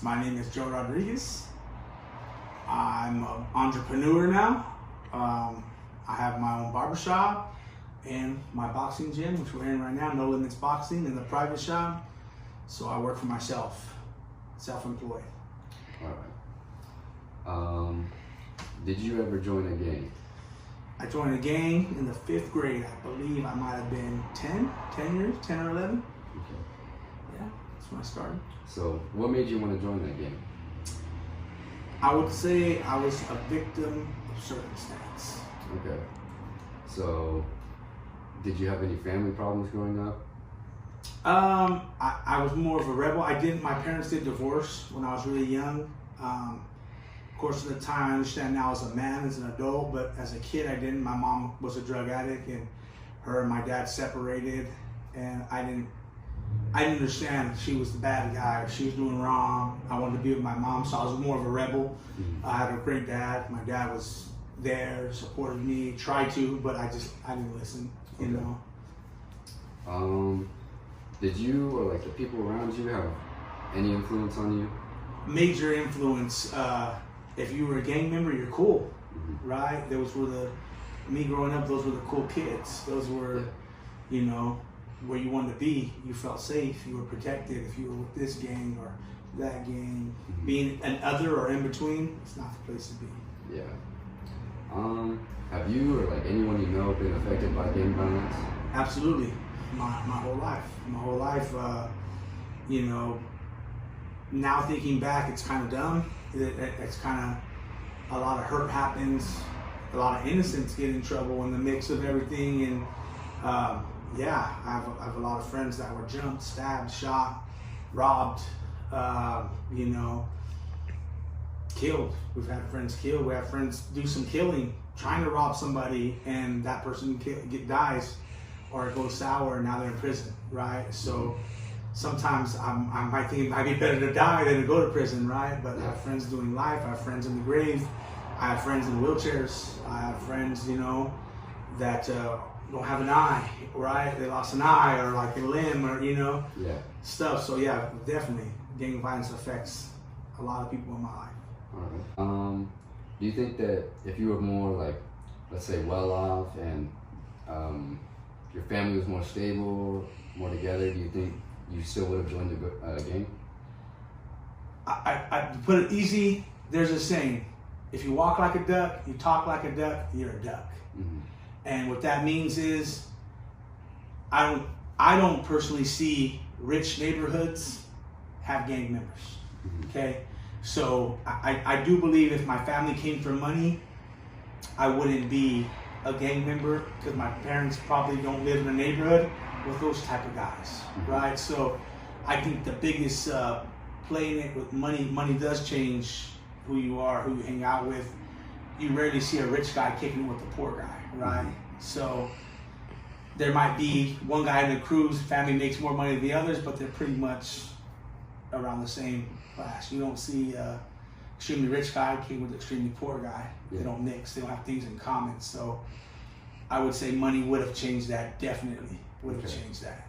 My name is Joe Rodriguez. I'm an entrepreneur now. I have my own barbershop and my boxing gym, which we're in right now, No Limits Boxing, in the private shop. So I work for myself, self-employed. All right. Did you ever join a gang? I joined a gang in the 5th grade. I believe I might have been 10 or 11. Okay. Yeah, that's when I started. So what made you want to join that gang? I would say I was a victim of circumstance. Okay. So did you have any family problems growing up? I was more of a rebel. My parents did divorce when I was really young. Of course, at the time, I understand now as a man, as an adult, but as a kid, I didn't. My mom was a drug addict, and her and my dad separated, and I didn't understand she was the bad guy. She was doing wrong. I wanted to be with my mom, so I was more of a rebel. Mm-hmm. I had a great dad. My dad was there, supported me, tried to, but I didn't listen, you know. Did you or like the people around you have any influence on you? Major influence. If you were a gang member, you're cool, Mm-hmm. right? Me growing up, those were the cool kids. Those were, you know, where you wanted to be. You felt safe, you were protected. If you were with this gang or that gang, Mm-hmm. being an other or in between, it's not the place to be. Yeah. Have you or like anyone you know been affected by gang violence? Absolutely. My whole life. You know, now thinking back, it's kind of dumb. It's kind of, a lot of hurt happens, a lot of innocents get in trouble in the mix of everything, and yeah, I have a lot of friends that were jumped, stabbed, shot, robbed, you know, killed. We've had friends killed. We have friends do some killing, trying to rob somebody, and that person dies, or it goes sour, and now they're in prison, right? So sometimes I might think it might be better to die than to go to prison, right? But I have friends doing life. I have friends in the grave. I have friends in wheelchairs. I have friends, you know, that don't have an eye, right? They lost an eye or like a limb, or, you know, stuff. So yeah, definitely gang violence affects a lot of people in my life. All right. Do you think that if you were more like, let's say, well off and your family was more stable, more together, do you think you still would have joined the gang? I put it easy. There's a saying: if you walk like a duck, you talk like a duck, you're a duck. Mm-hmm. And what that means is, I don't personally see rich neighborhoods have gang members. Mm-hmm. Okay, so I do believe if my family came from money, I wouldn't be a gang member, because my parents probably don't live in a neighborhood with those type of guys, Mm-hmm. right? So I think the biggest playing it with money does change who you are, who you hang out with. You rarely see a rich guy kicking it with a poor guy, right? Mm-hmm. So there might be one guy in the crew's family makes more money than the others, but they're pretty much around the same class. You don't see extremely rich guy kicking with extremely poor guy. They don't mix. They don't have things in common. So I would say money would have changed that. Definitely would have changed that.